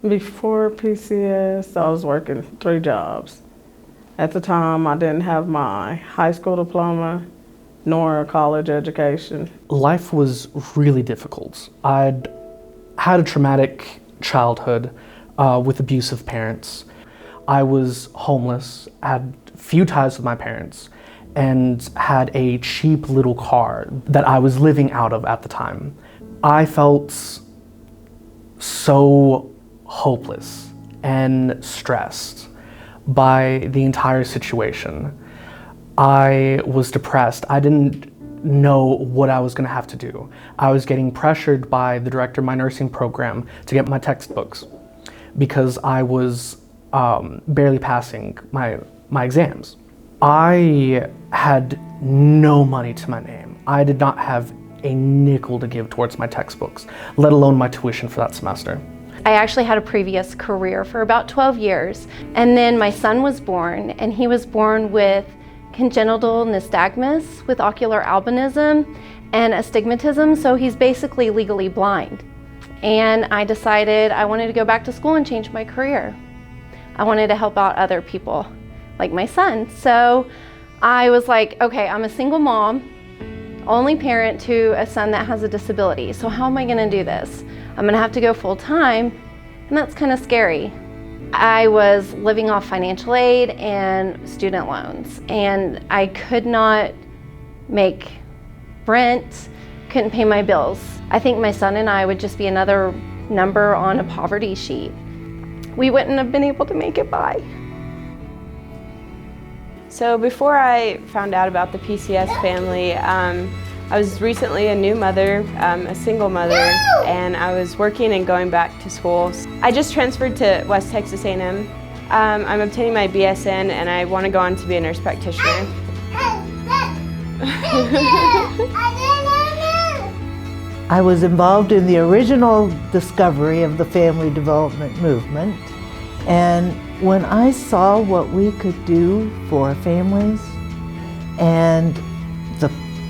Before PCS, I was working 3 jobs. At the time, I didn't have my high school diploma nor a college education. Life was really difficult. I'd had a traumatic childhood with abusive parents. I was homeless, had few ties with my parents, and had a cheap little car that I was living out of at the time. I felt so hopeless and stressed by the entire situation. I was depressed. I didn't know what I was going to have to do. I was getting pressured by the director of my nursing program to get my textbooks because I was barely passing my exams. I had no money to my name. I did not have a nickel to give towards my textbooks, let alone my tuition for that semester. I actually had a previous career for about 12 years, and then my son was born, and he was born with congenital nystagmus with ocular albinism and astigmatism, so he's basically legally blind. And I decided I wanted to go back to school and change my career. I wanted to help out other people, like my son. So I was like, okay, I'm a single mom, only parent to a son that has a disability. So how am I gonna do this? I'm gonna have to go full time, and that's kind of scary. I was living off financial aid and student loans, and I could not make rent, couldn't pay my bills. I think my son and I would just be another number on a poverty sheet. We wouldn't have been able to make it by. So before I found out about the PCS family, I was recently a new mother, a single mother, and I was working and going back to school. I just transferred to West Texas A&M. I'm obtaining my BSN and I want to go on to be a nurse practitioner. I was involved in the original discovery of the family development movement, and when I saw what we could do for families and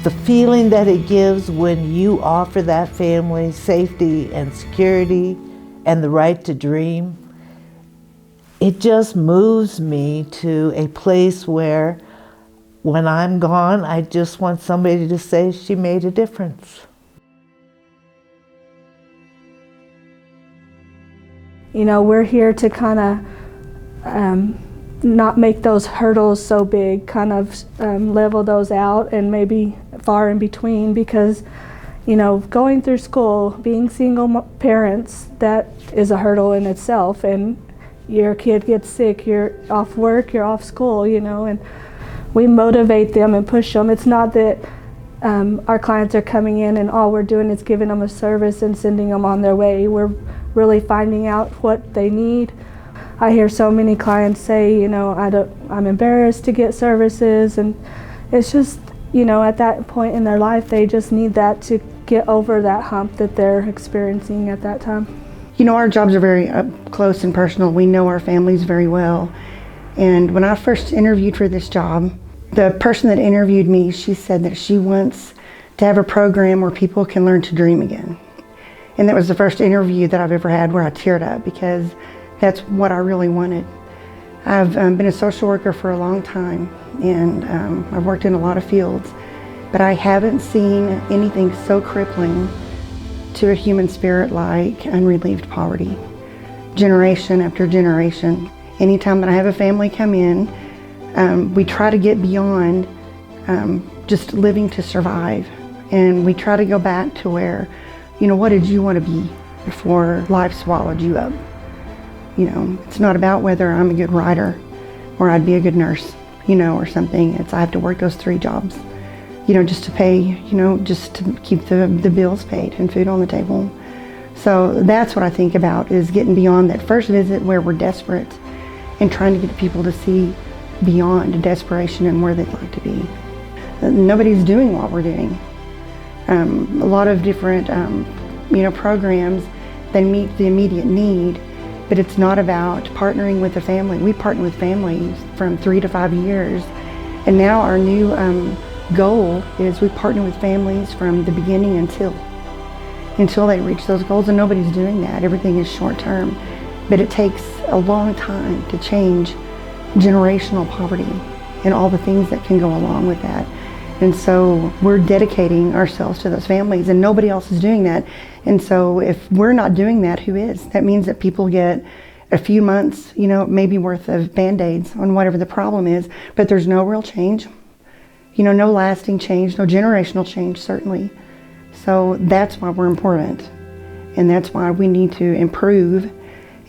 the feeling that it gives when you offer that family safety and security and the right to dream, it just moves me to a place where when I'm gone, I just want somebody to say she made a difference. You know, we're here to kind of not make those hurdles so big, kind of level those out and maybe far in between, because, you know, going through school, being single parents, that is a hurdle in itself, and your kid gets sick, you're off work, you're off school, you know, and we motivate them and push them. It's not that our clients are coming in and all we're doing is giving them a service and sending them on their way. We're really finding out what they need. I hear so many clients say, you know, I'm embarrassed to get services, and it's just, you know, at that point in their life, they just need that to get over that hump that they're experiencing at that time. You know, our jobs are very up close and personal. We know our families very well. And when I first interviewed for this job, the person that interviewed me, she said that she wants to have a program where people can learn to dream again. And that was the first interview that I've ever had where I teared up, because that's what I really wanted. I've been a social worker for a long time, and I've worked in a lot of fields, but I haven't seen anything so crippling to a human spirit like unrelieved poverty. Generation after generation. Anytime that I have a family come in, we try to get beyond just living to survive, and we try to go back to where, you know, what did you want to be before life swallowed you up? You know, it's not about whether I'm a good writer or I'd be a good nurse, you know, or something. It's I have to work those 3 jobs, you know, just to pay, you know, just to keep the bills paid and food on the table. So that's what I think about, is getting beyond that first visit where we're desperate and trying to get people to see beyond desperation and where they'd like to be. Nobody's doing what we're doing. A lot of different, you know, programs that meet the immediate need, but it's not about partnering with a family. We partner with families from 3 to 5 years, and now our new goal is we partner with families from the beginning until they reach those goals, and nobody's doing that. Everything is short term. but it takes a long time to change generational poverty and all the things that can go along with that. And so we're dedicating ourselves to those families, and nobody else is doing that. And so if we're not doing that, who is? That means that people get a few months, maybe worth of Band-Aids on whatever the problem is, but there's no real change, no lasting change, no generational change, certainly. So that's why we're important, and that's why we need to improve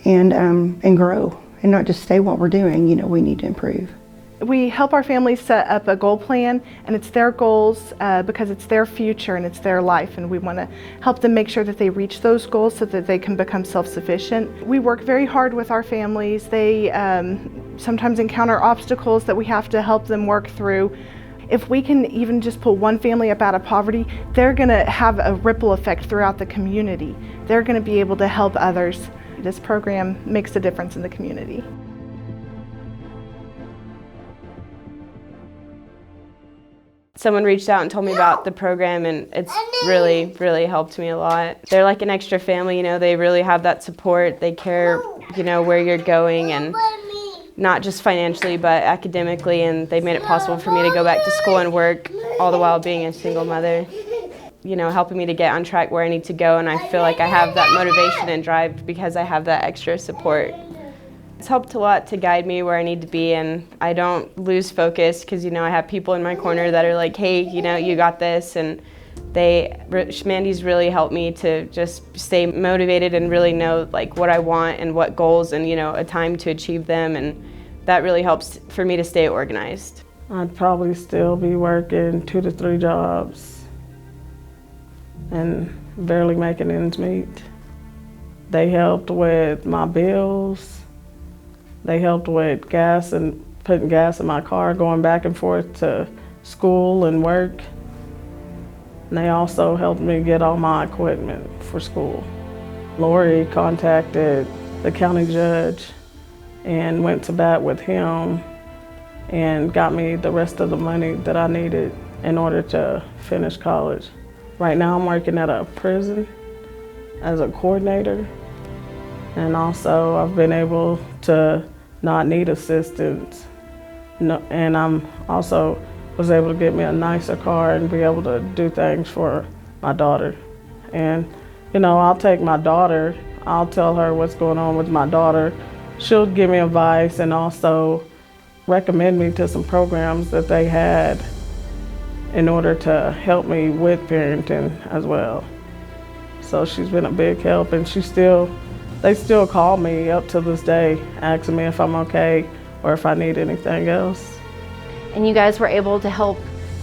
and grow, and not just stay what we're doing. We need to improve. We help our families set up a goal plan, and it's their goals because it's their future and it's their life, and we want to help them make sure that they reach those goals so that they can become self-sufficient. We work very hard with our families. They sometimes encounter obstacles that we have to help them work through. If we can even just pull one family up out of poverty, they're going to have a ripple effect throughout the community. They're going to be able to help others. This program makes a difference in the community. Someone reached out and told me about the program, and it's really, really helped me a lot. They're like an extra family, they really have that support. They care, where you're going, and not just financially, but academically, and they made it possible for me to go back to school and work, all the while being a single mother. Helping me to get on track where I need to go, and I feel like I have that motivation and drive because I have that extra support. It's helped a lot to guide me where I need to be, and I don't lose focus because, I have people in my corner that are like, hey, you got this, and Mandy's really helped me to just stay motivated and really know like what I want and what goals and, a time to achieve them, and that really helps for me to stay organized. I'd probably still be working 2 to 3 jobs and barely making ends meet. They helped with my bills. They helped with gas and putting gas in my car, going back and forth to school and work. And they also helped me get all my equipment for school. Lori contacted the county judge and went to bat with him and got me the rest of the money that I needed in order to finish college. Right now I'm working at a prison as a coordinator. And also I've been able to not need assistance. And I'm also was able to get me a nicer car and be able to do things for my daughter. And I'll take my daughter, I'll tell her what's going on with my daughter. She'll give me advice and also recommend me to some programs that they had in order to help me with parenting as well. So she's been a big help, and they still call me up to this day asking me if I'm okay or if I need anything else. And you guys were able to help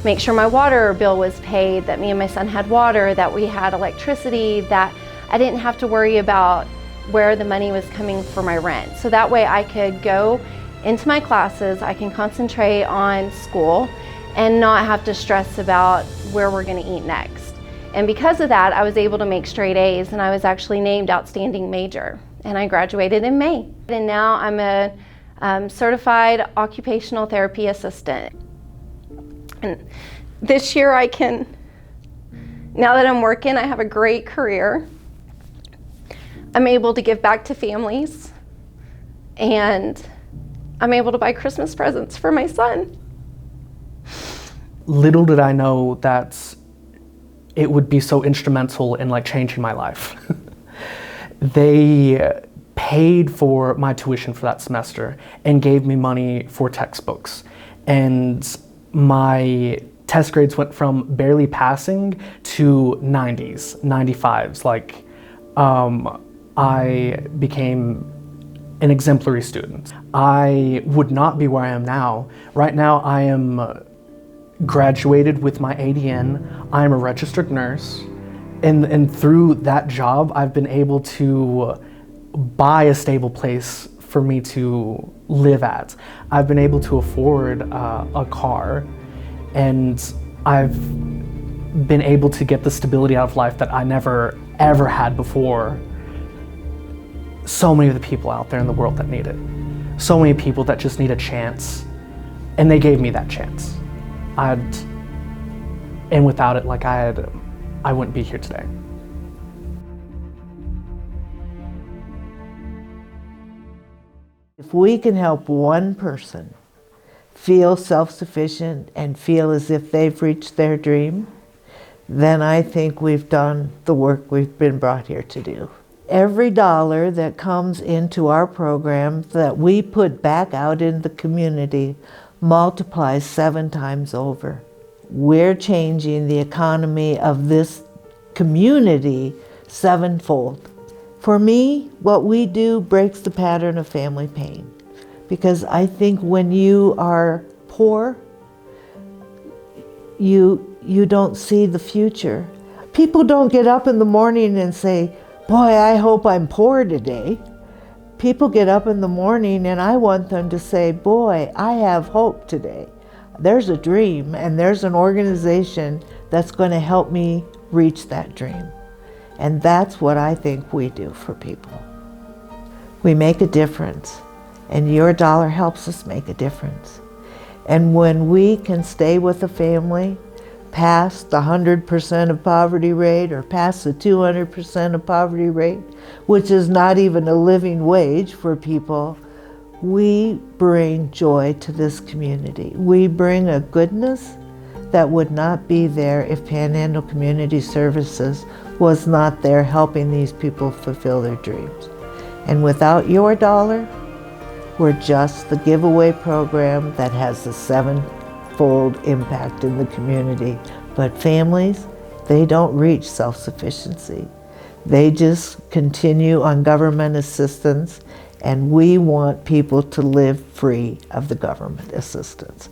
make sure my water bill was paid, that me and my son had water, that we had electricity, that I didn't have to worry about where the money was coming for my rent. So that way I could go into my classes, I can concentrate on school and not have to stress about where we're gonna eat next. And because of that, I was able to make straight A's, and I was actually named Outstanding Major. And I graduated in May. And now I'm a certified occupational therapy assistant. And this year now that I'm working, I have a great career. I'm able to give back to families, and I'm able to buy Christmas presents for my son. Little did I know that it would be so instrumental in changing my life. They paid for my tuition for that semester and gave me money for textbooks. And my test grades went from barely passing to 90s, 95s. I became an exemplary student. I would not be where I am now. Right now I am graduated with my ADN. I'm a registered nurse. And through that job, I've been able to buy a stable place for me to live at. I've been able to afford a car, and I've been able to get the stability out of life that I never ever had before. So many of the people out there in the world that need it. So many people that just need a chance, and they gave me that chance. And without it, I wouldn't be here today. if we can help one person feel self-sufficient and feel as if they've reached their dream, then I think we've done the work we've been brought here to do. Every dollar that comes into our program that we put back out in the community multiplies 7 times over. We're changing the economy of this community 7-fold. For me, what we do breaks the pattern of family pain. Because I think when you are poor, you don't see the future. People don't get up in the morning and say, boy, I hope I'm poor today. People get up in the morning and I want them to say, boy, I have hope today. There's a dream and there's an organization that's going to help me reach that dream. And that's what I think we do for people. We make a difference, and your dollar helps us make a difference. And when we can stay with a family past the 100% of poverty rate or past the 200% of poverty rate, which is not even a living wage for people, we bring joy to this community. We bring a goodness that would not be there if Panhandle Community Services was not there helping these people fulfill their dreams. And without your dollar, we're just the giveaway program that has a 7-fold impact in the community. But families, they don't reach self-sufficiency. They just continue on government assistance, and we want people to live free of the government assistance.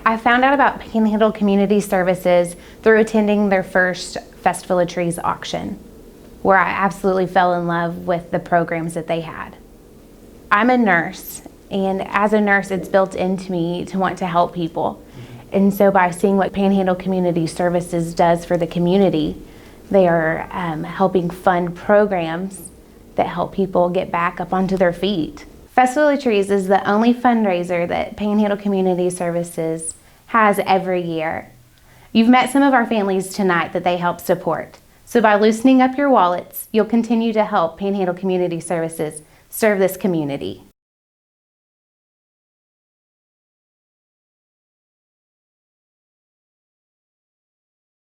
I found out about Panhandle Community Services through attending their first Festival of Trees auction, where I absolutely fell in love with the programs that they had. I'm a nurse, and as a nurse, it's built into me to want to help people. And so by seeing what Panhandle Community Services does for the community, they are helping fund programs that help people get back up onto their feet. Festival of Trees is the only fundraiser that Panhandle Community Services has every year. You've met some of our families tonight that they help support. So by loosening up your wallets, you'll continue to help Panhandle Community Services serve this community.